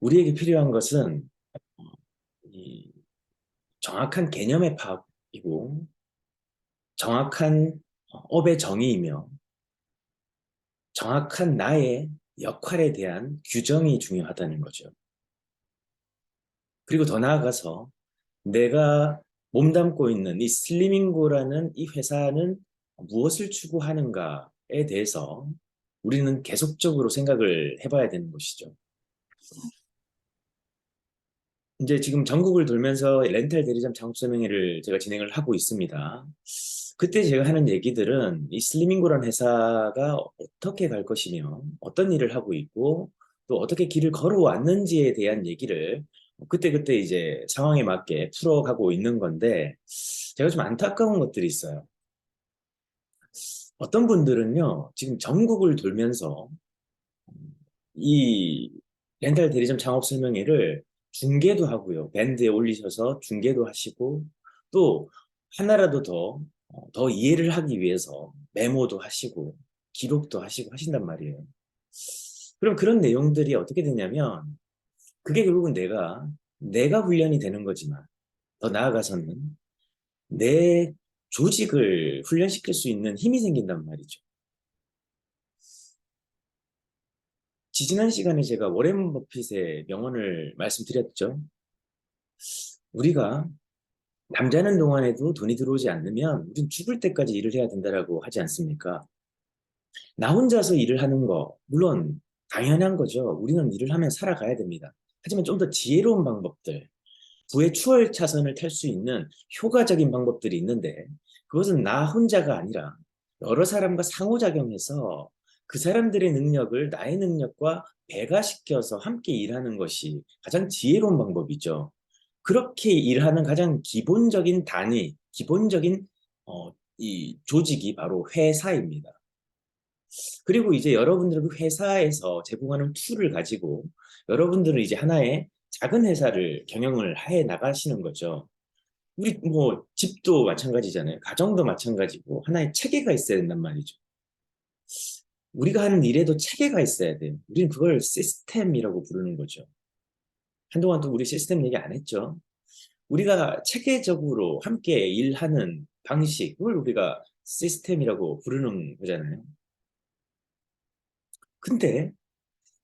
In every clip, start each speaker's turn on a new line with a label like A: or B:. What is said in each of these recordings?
A: 우리에게 필요한 것은 이 정확한 개념의 파악이고 정확한 업의 정의이며 정확한 나의 역할에 대한 규정이 중요하다는 거죠. 그리고 더 나아가서 내가 몸담고 있는 이 슬리밍고라는 이 회사는 무엇을 추구하는가에 대해서 우리는 계속적으로 생각을 해봐야 되는 것이죠. 이제 지금 전국을 돌면서 렌탈 대리점 창업설명회를 제가 진행을 하고 있습니다. 그때 제가 하는 얘기들은 이 슬리밍고라는 회사가 어떻게 갈 것이며 어떤 일을 하고 있고 또 어떻게 길을 걸어왔는지에 대한 얘기를 그때그때 이제 상황에 맞게 풀어가고 있는 건데 제가 좀 안타까운 것들이 있어요. 어떤 분들은요, 지금 전국을 돌면서 이 렌탈 대리점 창업 설명회를 중계도 하고요. 밴드에 올리셔서 중계도 하시고 또 하나라도 더 이해를 하기 위해서 메모도 하시고 기록도 하시고 하신단 말이에요. 그럼 그런 내용들이 어떻게 되냐면 그게 결국은 내가 훈련이 되는 거지만 더 나아가서는 내 조직을 훈련시킬 수 있는 힘이 생긴단 말이죠. 지지난 시간에 제가 워렌 버핏의 명언을 말씀드렸죠. 우리가 잠자는 동안에도 돈이 들어오지 않으면 우린 죽을 때까지 일을 해야 된다라고 하지 않습니까? 나 혼자서 일을 하는 거, 물론 당연한 거죠. 우리는 일을 하면 살아가야 됩니다. 하지만 좀 더 지혜로운 방법들, 부의 추월 차선을 탈 수 있는 효과적인 방법들이 있는데 그것은 나 혼자가 아니라 여러 사람과 상호작용해서 그 사람들의 능력을 나의 능력과 배가시켜서 함께 일하는 것이 가장 지혜로운 방법이죠. 그렇게 일하는 가장 기본적인 단위, 기본적인 이 조직이 바로 회사입니다. 그리고 이제 여러분들은 그 회사에서 제공하는 툴을 가지고 여러분들은 이제 하나의 작은 회사를 경영을 해 나가시는 거죠. 우리 뭐 집도 마찬가지잖아요. 가정도 마찬가지고 하나의 체계가 있어야 된단 말이죠. 우리가 하는 일에도 체계가 있어야 돼요. 우리는 그걸 시스템이라고 부르는 거죠. 한동안 또 우리 시스템 얘기 안 했죠. 우리가 체계적으로 함께 일하는 방식, 그걸 우리가 시스템이라고 부르는 거잖아요. 근데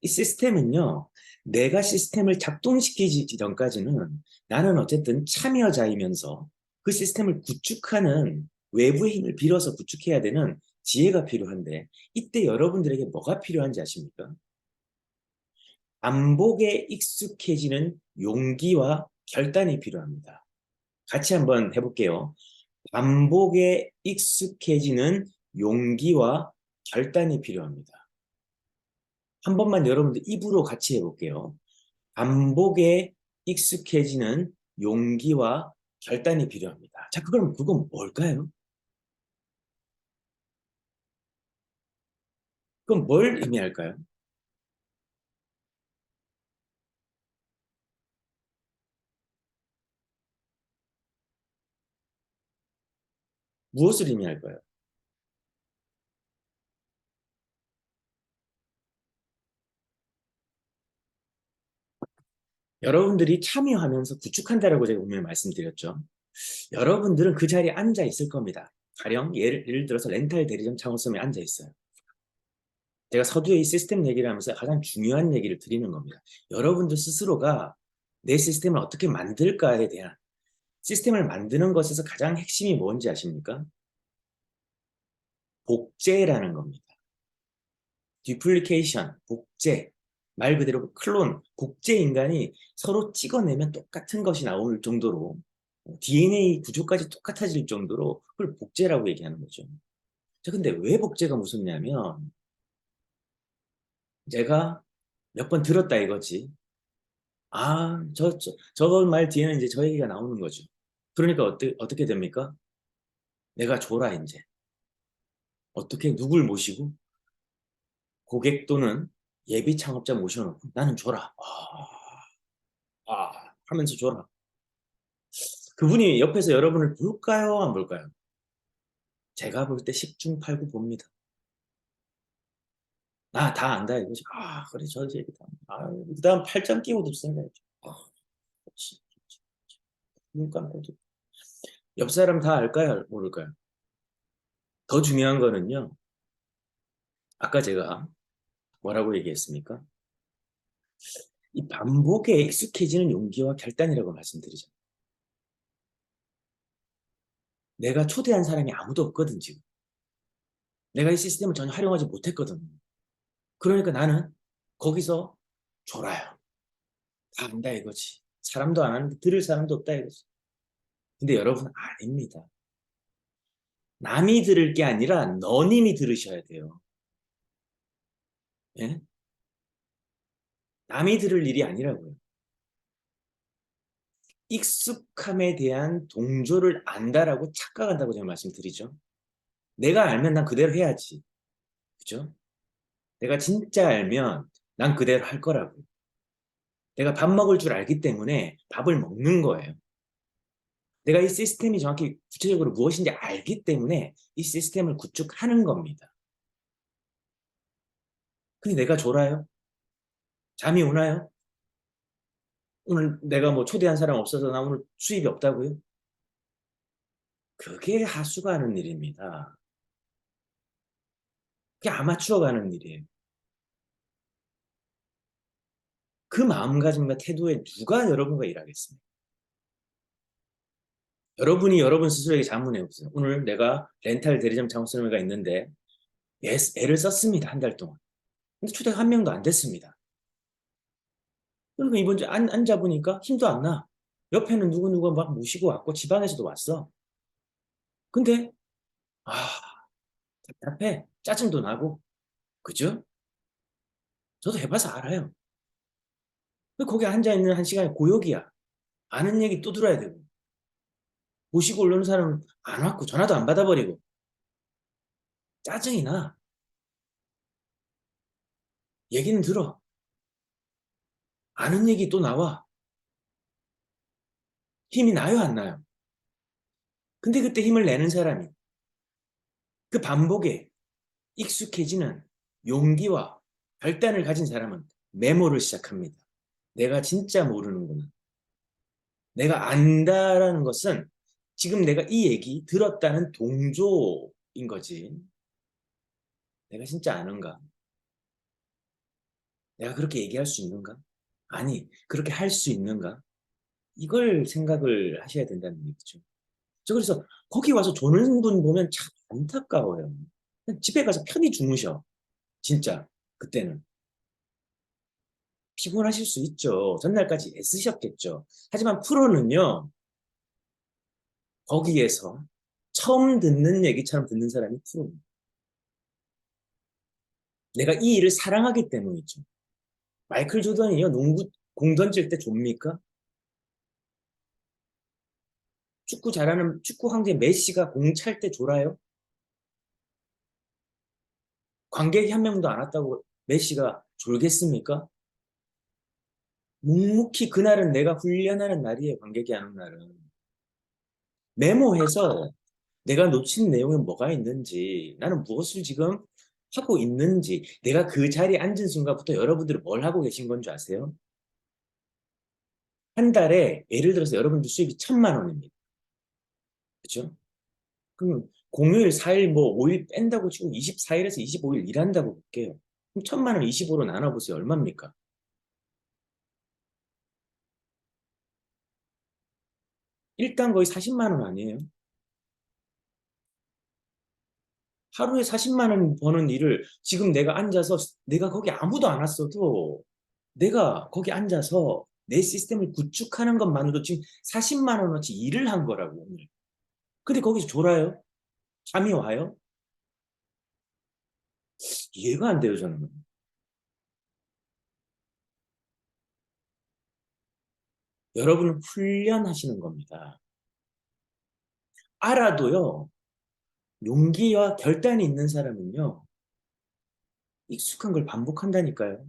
A: 이 시스템은요, 내가 시스템을 작동시키기 전까지는 나는 어쨌든 참여자이면서 그 시스템을 구축하는 외부의 힘을 빌어서 구축해야 되는 지혜가 필요한데, 이때 여러분들에게 뭐가 필요한지 아십니까? 반복에 익숙해지는 용기와 결단이 필요합니다. 같이 한번 해볼게요. 반복에 익숙해지는 용기와 결단이 필요합니다. 한 번만 여러분들 입으로 같이 해볼게요. 반복에 익숙해지는 용기와 결단이 필요합니다. 자, 그건 뭘까요? 그건 뭘 의미할까요? 무엇을 의미할까요? 여러분들이 참여하면서 구축한다라고 제가 분명히 말씀드렸죠. 여러분들은 그 자리에 앉아 있을 겁니다. 가령 예를 들어서 렌탈 대리점 창업점에 앉아 있어요. 제가 서두에 이 시스템 얘기를 하면서 가장 중요한 얘기를 드리는 겁니다. 여러분들 스스로가 내 시스템을 어떻게 만들까에 대한 시스템을 만드는 것에서 가장 핵심이 뭔지 아십니까? 복제라는 겁니다. 디플리케이션, 복제, 말 그대로 클론, 복제 인간이 서로 찍어내면 똑같은 것이 나올 정도로 DNA 구조까지 똑같아질 정도로 그걸 복제라고 얘기하는 거죠. 자, 근데 왜 복제가 무섭냐면 제가 몇 번 들었다 이거지. 아, 저거 말 뒤에는 이제 저 얘기가 나오는 거죠. 그러니까 어떻게 됩니까? 내가 줘라, 이제. 어떻게, 누굴 모시고? 고객 또는 예비 창업자 모셔놓고 나는 줘라. 하면서 줘라. 그분이 옆에서 여러분을 볼까요? 안 볼까요? 제가 볼 때 10중 8구 봅니다. 다 안다 이거지. 그래, 저 얘기다. 그다음 8점 끼고도 생각해. 그렇지. 눈 감고도. 옆 사람 다 알까요? 모를까요? 더 중요한 거는요. 아까 제가 뭐라고 얘기했습니까? 이 반복에 익숙해지는 용기와 결단이라고 말씀드리죠. 내가 초대한 사람이 아무도 없거든, 지금. 내가 이 시스템을 전혀 활용하지 못했거든. 그러니까 나는 거기서 졸아요. 다 안다 이거지. 사람도 안 하는데 들을 사람도 없다 이거지. 근데 여러분, 아닙니다. 남이 들을 게 아니라 너님이 들으셔야 돼요. 예? 남이 들을 일이 아니라고요. 익숙함에 대한 동조를 안다라고 착각한다고 제가 말씀드리죠. 내가 알면 난 그대로 해야지. 그죠? 내가 진짜 알면 난 그대로 할 거라고. 내가 밥 먹을 줄 알기 때문에 밥을 먹는 거예요. 내가 이 시스템이 정확히 구체적으로 무엇인지 알기 때문에 이 시스템을 구축하는 겁니다. 근데 내가 졸아요? 잠이 오나요? 오늘 내가 뭐 초대한 사람 없어서 나 오늘 수입이 없다고요? 그게 하수가 하는 일입니다. 그게 아마추어가 하는 일이에요. 그 마음가짐과 태도에 누가 여러분과 일하겠습니까? 여러분이 여러분 스스로에게 자문해 보세요. 오늘 내가 렌탈 대리점 장소가 있는데 애를 썼습니다. 한 달 동안. 근데 초대가 한 명도 안 됐습니다. 그러니까 이번 주에 앉아보니까 힘도 안 나. 옆에는 누구누구 막 모시고 왔고 지방에서도 왔어. 근데 아 답답해. 짜증도 나고. 그죠? 저도 해봐서 알아요. 거기 앉아있는 한 시간이 고역이야. 아는 얘기 또 들어야 되고. 모시고 올라오는 사람은 안 왔고 전화도 안 받아버리고. 짜증이 나. 얘기는 들어. 아는 얘기 또 나와. 힘이 나요, 안 나요? 근데 그때 힘을 내는 사람이 그 반복에 익숙해지는 용기와 결단을 가진 사람은 메모를 시작합니다. 내가 진짜 모르는구나. 내가 안다라는 것은 지금 내가 이 얘기 들었다는 동조인 거지. 내가 진짜 아는가? 내가 그렇게 얘기할 수 있는가? 아니, 그렇게 할 수 있는가? 이걸 생각을 하셔야 된다는 얘기죠. 저 그래서 거기 와서 조는 분 보면 참 안타까워요. 집에 가서 편히 주무셔. 진짜 그때는. 피곤하실 수 있죠. 전날까지 애쓰셨겠죠. 하지만 프로는요, 거기에서 처음 듣는 얘기처럼 듣는 사람이 프로입니다. 내가 이 일을 사랑하기 때문이죠. 마이클 조던이요, 농구 공 던질 때 좁니까? 축구 잘하는 축구 황제 메시가 공 찰 때 졸아요? 관객이 한 명도 안 왔다고 메시가 졸겠습니까? 묵묵히 그날은 내가 훈련하는 날이에요. 관객이 안 온 날은. 메모해서 내가 놓친 내용이 뭐가 있는지, 나는 무엇을 지금 하고 있는지, 내가 그 자리에 앉은 순간부터 여러분들이 뭘 하고 계신 건 줄 아세요? 한 달에 예를 들어서 여러분들 수입이 1,000만 원입니다. 그렇죠? 그럼 공휴일 4일 뭐 5일 뺀다고 치고 24일에서 25일 일한다고 볼게요. 그럼 1,000만 원 25로 나눠보세요. 얼마입니까? 일단 거의 40만 원 아니에요? 하루에 40만 원 버는 일을 지금 내가 앉아서 내가 거기 아무도 안 왔어도 내가 거기 앉아서 내 시스템을 구축하는 것만으로도 지금 40만 원어치 일을 한 거라고 오늘. 근데 거기서 졸아요? 잠이 와요? 이해가 안 돼요, 저는. 여러분은 훈련하시는 겁니다. 알아도요, 용기와 결단이 있는 사람은요, 익숙한 걸 반복한다니까요.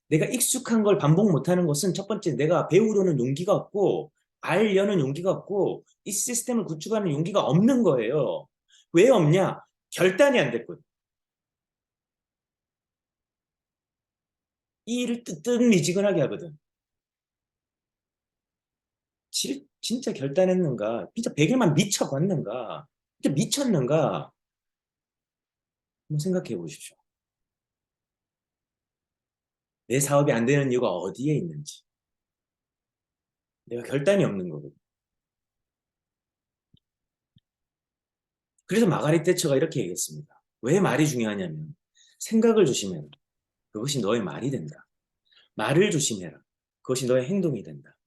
A: 내가 익숙한 걸 반복 못하는 것은 첫 번째 내가 배우려는 용기가 없고 알려는 용기가 없고 이 시스템을 구축하는 용기가 없는 거예요. 왜 없냐? 결단이 안 됐거든. 이 일을 뜨뜻미지근하게 하거든. 진짜 결단했는가? 진짜 100일만 미쳐봤는가? 진짜 미쳤는가? 한번 생각해 보십시오. 내 사업이 안 되는 이유가 어디에 있는지. 내가 결단이 없는 거거든. 그래서 마가렛 대처가 이렇게 얘기했습니다. 왜 말이 중요하냐면 생각을 조심해라. 그것이 너의 말이 된다. 말을 조심해라. 그것이 너의 행동이 된다.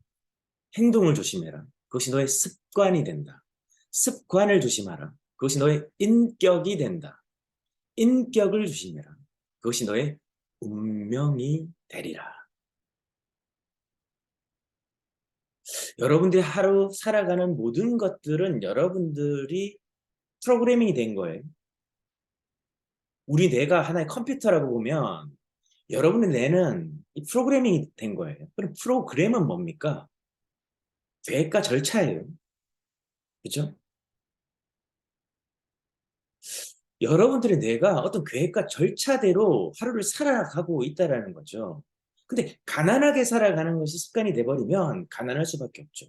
A: 행동을 조심해라. 그것이 너의 습관이 된다. 습관을 조심하라. 그것이 너의 인격이 된다. 인격을 조심해라. 그것이 너의 운명이 되리라. 여러분들이 하루 살아가는 모든 것들은 여러분들이 프로그래밍이 된 거예요. 우리 뇌가 하나의 컴퓨터라고 보면 여러분의 뇌는 이 프로그래밍이 된 거예요. 그럼 프로그램은 뭡니까? 계획과 절차예요. 그죠? 여러분들의 뇌가 어떤 계획과 절차대로 하루를 살아가고 있다라는 거죠. 근데 가난하게 살아가는 것이 습관이 돼버리면 가난할 수밖에 없죠.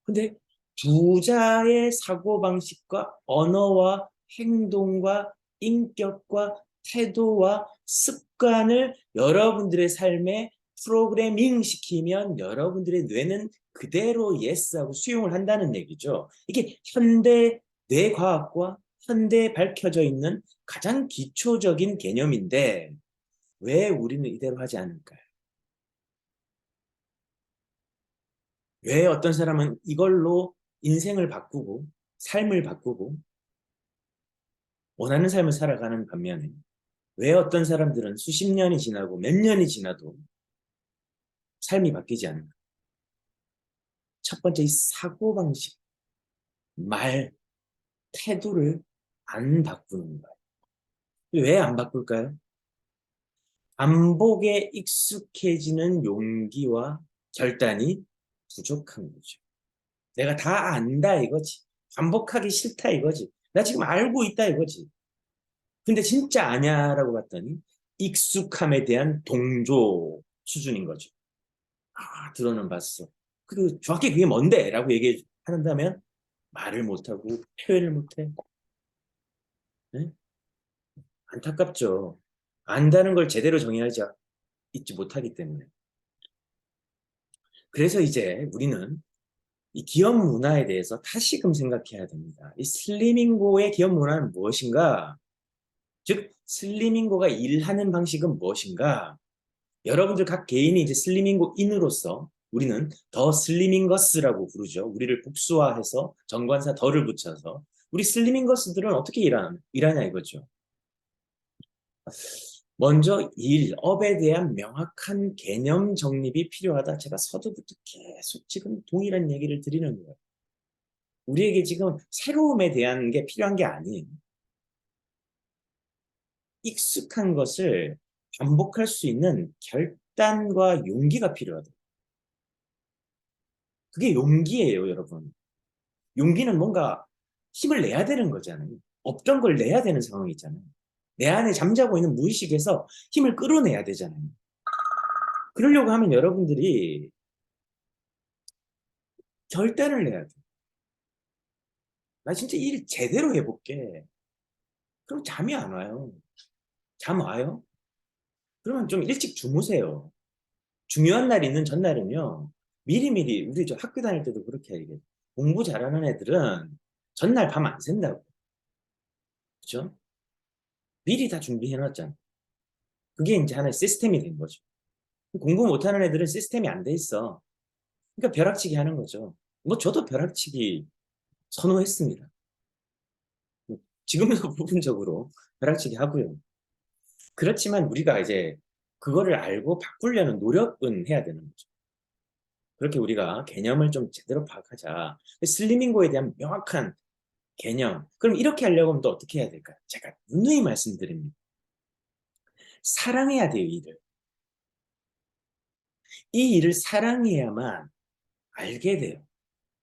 A: 근데 부자의 사고방식과 언어와 행동과 인격과 태도와 습관을 여러분들의 삶에 프로그래밍 시키면 여러분들의 뇌는 그대로 예스하고 수용을 한다는 얘기죠. 이게 현대 뇌과학과 현대에 밝혀져 있는 가장 기초적인 개념인데 왜 우리는 이대로 하지 않을까요? 왜 어떤 사람은 이걸로 인생을 바꾸고 삶을 바꾸고 원하는 삶을 살아가는 반면에 왜 어떤 사람들은 수십 년이 지나고 몇 년이 지나도 삶이 바뀌지 않는가? 첫 번째 이 사고방식, 말, 태도를 안 바꾸는 거예요. 왜 안 바꿀까요? 반복에 익숙해지는 용기와 결단이 부족한 거죠. 내가 다 안다 이거지. 반복하기 싫다 이거지. 나 지금 알고 있다 이거지. 근데 진짜 아냐라고 봤더니 익숙함에 대한 동조 수준인 거죠. 아, 들어는 봤어. 그 정확히 그게 뭔데? 라고 얘기한다면 말을 못하고 표현을 못해. 네? 안타깝죠. 안다는 걸 제대로 정의하지 있지 못하기 때문에. 그래서 이제 우리는 이 기업 문화에 대해서 다시금 생각해야 됩니다. 이 슬리밍고의 기업 문화는 무엇인가? 즉, 슬리밍고가 일하는 방식은 무엇인가? 여러분들 각 개인이 이제 슬리밍고인으로서 우리는 더 슬리밍거스라고 부르죠. 우리를 복수화해서 정관사 더를 붙여서 우리 슬리밍거스들은 어떻게 일하냐 이거죠. 먼저 일, 업에 대한 명확한 개념 정립이 필요하다. 제가 서두부터 계속 지금 동일한 얘기를 드리는 거예요. 우리에게 지금 새로움에 대한 게 필요한 게 아니에요. 익숙한 것을 반복할 수 있는 결단과 용기가 필요하다. 그게 용기예요, 여러분. 용기는 뭔가 힘을 내야 되는 거잖아요. 없던 걸 내야 되는 상황이 있잖아요. 내 안에 잠자고 있는 무의식에서 힘을 끌어내야 되잖아요. 그러려고 하면 여러분들이 결단을 내야 돼. 나 진짜 일 제대로 해볼게. 그럼 잠이 안 와요. 잠 와요? 그러면 좀 일찍 주무세요. 중요한 날 있는 전날은요. 미리미리 우리 저 학교 다닐 때도 그렇게 얘기해요. 공부 잘하는 애들은 전날 밤 안 샌다고. 그죠? 미리 다 준비해 놨잖아. 그게 이제 하나의 시스템이 된 거죠. 공부 못하는 애들은 시스템이 안 돼 있어. 그러니까 벼락치기 하는 거죠. 뭐 저도 벼락치기 선호했습니다. 지금도 부분적으로 벼락치기 하고요. 그렇지만 우리가 이제 그거를 알고 바꾸려는 노력은 해야 되는 거죠. 그렇게 우리가 개념을 좀 제대로 파악하자. 슬리밍고에 대한 명확한 개념. 그럼 이렇게 하려고 하면 또 어떻게 해야 될까요? 제가 누누이 말씀드립니다. 사랑해야 돼요, 일을. 이 일을 사랑해야만 알게 돼요.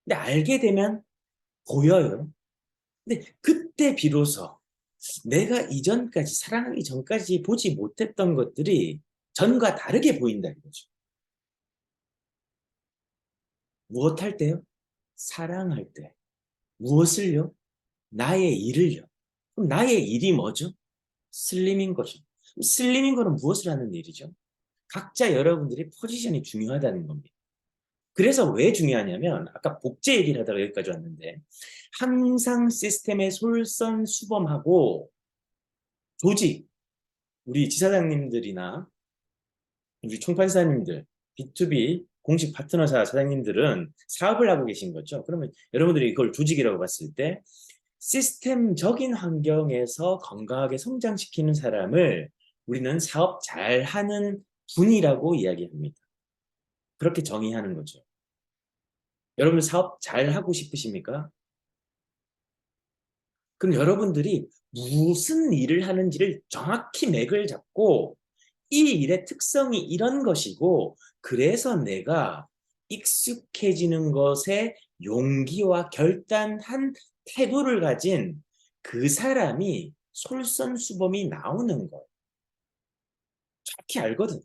A: 근데 알게 되면 보여요. 근데 그때 비로소 내가 이전까지 사랑하기 전까지 보지 못했던 것들이 전과 다르게 보인다 이거죠. 무엇 할 때요? 사랑할 때. 무엇을요? 나의 일을요. 그럼 나의 일이 뭐죠? 슬림인 거죠. 슬림인 거는 무엇을 하는 일이죠? 각자 여러분들이 포지션이 중요하다는 겁니다. 그래서 왜 중요하냐면 아까 복제 얘기를 하다가 여기까지 왔는데 항상 시스템의 솔선수범하고 조직, 우리 지사장님들이나 우리 총판사님들, B2B 공식 파트너사 사장님들은 사업을 하고 계신 거죠. 그러면 여러분들이 이걸 조직이라고 봤을 때 시스템적인 환경에서 건강하게 성장시키는 사람을 우리는 사업 잘하는 분이라고 이야기합니다. 그렇게 정의하는 거죠. 여러분 사업 잘하고 싶으십니까? 그럼 여러분들이 무슨 일을 하는지를 정확히 맥을 잡고 이 일의 특성이 이런 것이고 그래서 내가 익숙해지는 것에 용기와 결단한 태도를 가진 그 사람이 솔선수범이 나오는 거예요. 정확히 알거든.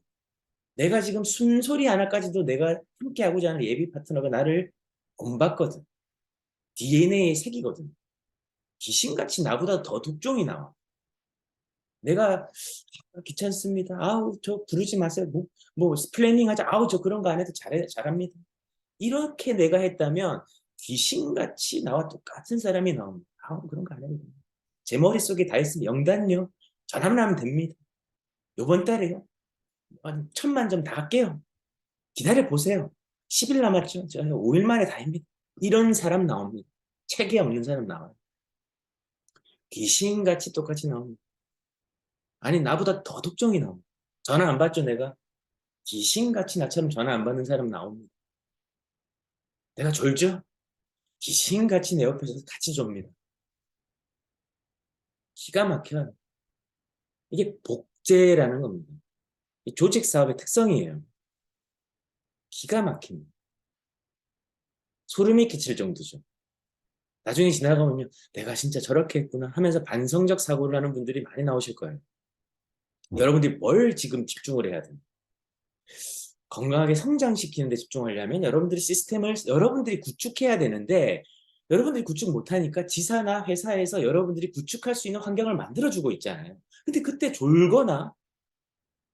A: 내가 지금 순소리 하나까지도 내가 함께하고자 하는 예비 파트너가 나를 본받거든. DNA에 새기거든. 귀신같이 나보다 더 독종이 나와. 내가 귀찮습니다. 아우 저 부르지 마세요. 뭐 플래닝 하자. 아우 저 그런 거 안 해도 잘합니다. 이렇게 내가 했다면 귀신같이 나와 똑같은 사람이 나옵니다. 아우 그런 거 안 해도 됩니다. 제 머릿속에 다 있으면 영단요. 전화만 하면 됩니다. 요번 달에요. 한 1,000만 점 다 할게요. 기다려 보세요. 10일 남았죠. 저 5일 만에 다 합니다. 이런 사람 나옵니다. 책에 없는 사람 나와요. 귀신같이 똑같이 나옵니다. 아니 나보다 더 독종이 나옵니다. 전화 안 받죠 내가? 귀신같이 나처럼 전화 안 받는 사람 나옵니다. 내가 졸죠? 귀신같이 내 옆에서 같이 줍니다. 기가 막혀요. 이게 복제라는 겁니다. 이 조직 사업의 특성이에요. 기가 막힙니다. 소름이 끼칠 정도죠. 나중에 지나가면요. 내가 진짜 저렇게 했구나 하면서 반성적 사고를 하는 분들이 많이 나오실 거예요. 여러분들이 뭘 지금 집중을 해야 돼요? 건강하게 성장시키는 데 집중하려면 여러분들이 시스템을 여러분들이 구축해야 되는데 여러분들이 구축 못하니까 지사나 회사에서 여러분들이 구축할 수 있는 환경을 만들어주고 있잖아요. 근데 그때 졸거나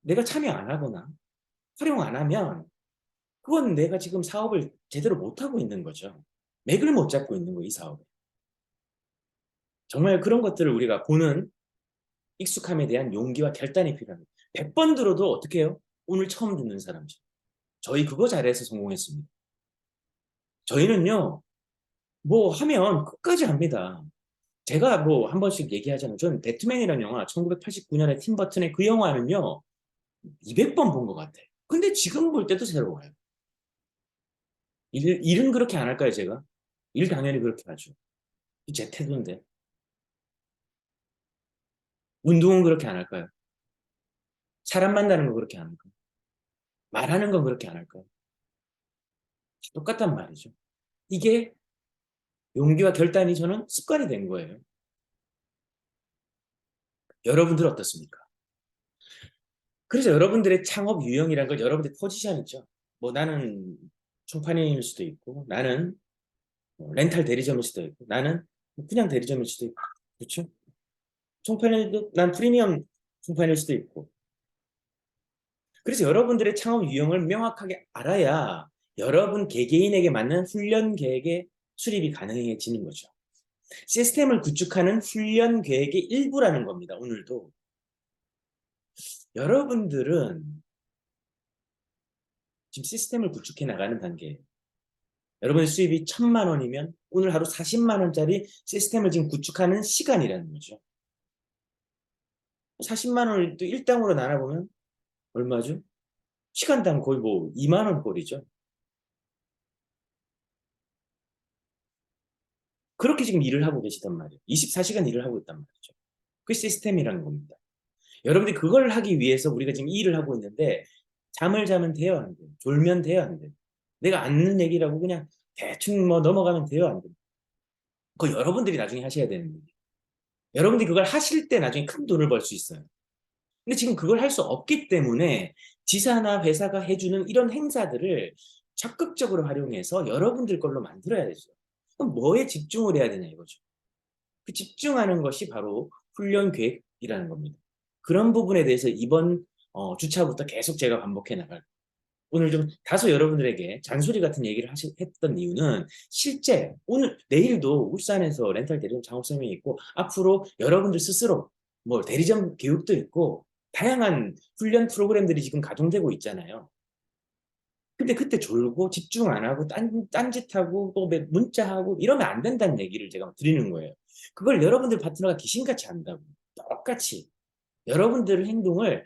A: 내가 참여 안 하거나 활용 안 하면 그건 내가 지금 사업을 제대로 못하고 있는 거죠. 맥을 못 잡고 있는 거예요, 이 사업에. 정말 그런 것들을 우리가 보는 익숙함에 대한 용기와 결단이 필요합니다. 100번 들어도 어떻게 해요? 오늘 처음 듣는 사람이죠. 저희 그거 잘해서 성공했습니다. 저희는요, 뭐 하면 끝까지 합니다. 제가 뭐 한 번씩 얘기하자면 전 배트맨이라는 영화 1989년에 팀 버튼의 그 영화는요 200번 본 것 같아요. 근데 지금 볼 때도 새로워요. 일은 그렇게 안 할까요 제가? 일 당연히 그렇게 하죠. 제 태도인데. 운동은 그렇게 안 할까요? 사람 만나는 거 그렇게 안 할까요? 말하는 건 그렇게 안 할까요? 똑같단 말이죠. 이게 용기와 결단이 저는 습관이 된 거예요. 여러분들 어떻습니까? 그래서 여러분들의 창업 유형이란 걸 여러분들의 포지션 있죠. 뭐 나는 총판일 수도 있고 나는 렌탈 대리점일 수도 있고 나는 그냥 대리점일 수도 있고 그렇죠? 총판일도 난 프리미엄 총판일 수도 있고 그래서 여러분들의 창업 유형을 명확하게 알아야 여러분 개개인에게 맞는 훈련 계획의 수립이 가능해지는 거죠. 시스템을 구축하는 훈련 계획의 일부라는 겁니다. 오늘도 여러분들은 지금 시스템을 구축해 나가는 단계예요. 여러분의 수입이 1,000만 원이면 오늘 하루 40만 원짜리 시스템을 지금 구축하는 시간이라는 거죠. 40만 원을 또 일당으로 나눠보면 얼마죠? 시간당 거의 뭐 2만 원 꼴이죠. 그렇게 지금 일을 하고 계시단 말이에요. 24시간 일을 하고 있단 말이죠. 그 시스템이라는 겁니다. 여러분들이 그걸 하기 위해서 우리가 지금 이 일을 하고 있는데 잠을 자면 돼요, 안 돼요? 졸면 돼요, 안 돼요? 내가 아는 얘기라고 그냥 대충 뭐 넘어가면 돼요, 안 돼요? 그거 여러분들이 나중에 하셔야 되는 거예요. 여러분들이 그걸 하실 때 나중에 큰 돈을 벌 수 있어요. 근데 지금 그걸 할 수 없기 때문에 지사나 회사가 해주는 이런 행사들을 적극적으로 활용해서 여러분들 걸로 만들어야 되죠. 그럼 뭐에 집중을 해야 되냐 이거죠. 그 집중하는 것이 바로 훈련 계획이라는 겁니다. 그런 부분에 대해서 이번 주차부터 계속 제가 반복해 나갈. 오늘 좀 다소 여러분들에게 잔소리 같은 얘기를 했던 이유는 실제 오늘 내일도 울산에서 렌탈 대리점 창업설명이 있고 앞으로 여러분들 스스로 뭐 대리점 교육도 있고 다양한 훈련 프로그램들이 지금 가동되고 있잖아요. 근데 그때 졸고 집중 안 하고 딴짓하고 또 문자하고 이러면 안 된다는 얘기를 제가 드리는 거예요. 그걸 여러분들 파트너가 귀신같이 한다고. 똑같이. 여러분들 행동을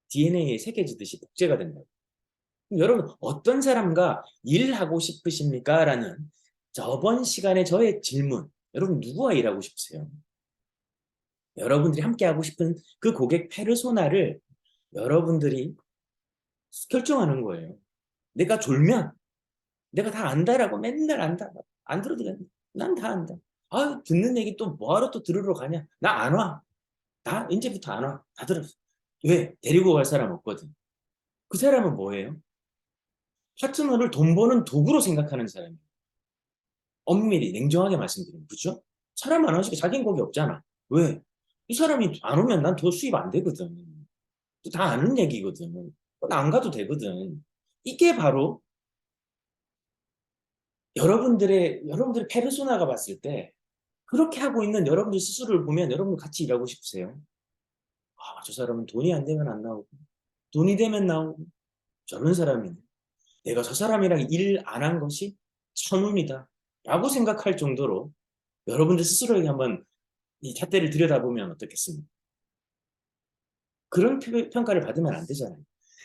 A: DNA에 새겨지듯이 복제가 된다고. 그럼 여러분 어떤 사람과 일하고 싶으십니까? 라는 저번 시간에 저의 질문. 여러분 누구와 일하고 싶으세요? 여러분들이 함께 하고 싶은 그 고객 페르소나를 여러분들이 결정하는 거예요. 내가 졸면 내가 다 안다라고 맨날 안다. 안 들어도 돼. 난 다 안다. 아, 듣는 얘기 또 뭐하러 또 들으러 가냐? 나 안 와. 나 이제부터 안 와. 다 들었어. 왜? 데리고 갈 사람 없거든. 그 사람은 뭐예요? 파트너를 돈 버는 도구로 생각하는 사람이에요. 엄밀히 냉정하게 말씀드리면 그죠? 사람 안 오니까 자기는 거기 없잖아. 왜? 이 사람이 안 오면 난 더 수입 안 되거든. 다 아는 얘기거든. 나 안 가도 되거든. 이게 바로 여러분들의 페르소나가 봤을 때 그렇게 하고 있는 여러분들 스스로를 보면 여러분 같이 일하고 싶으세요? 아, 저 사람은 돈이 안 되면 안 나오고, 돈이 되면 나오고, 저런 사람이네. 내가 저 사람이랑 일 안 한 것이 천운이다. 라고 생각할 정도로 여러분들 스스로에게 한번 이 잣대를 들여다보면 어떻겠습니까? 그런 평가를 받으면 안 되잖아요.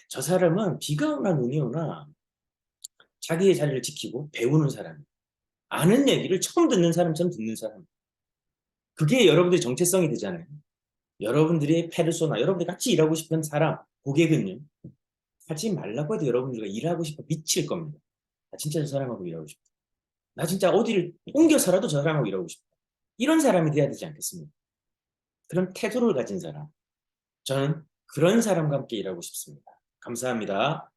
A: 저 사람은 비가 오나 눈이 오나 자기의 자리를 지키고 배우는 사람. 아는 얘기를 처음 듣는 사람처럼 듣는 사람. 그게 여러분들의 정체성이 되잖아요. 여러분들의 페르소나, 여러분들이 같이 일하고 싶은 사람, 고객은요. 하지 말라고 해도 여러분들과 일하고 싶어 미칠 겁니다. 나 진짜 저 사람하고 일하고 싶다. 나 진짜 어디를 옮겨서라도 저 사람하고 일하고 싶다. 이런 사람이 돼야 되지 않겠습니까? 그런 태도를 가진 사람. 저는 그런 사람과 함께 일하고 싶습니다. 감사합니다.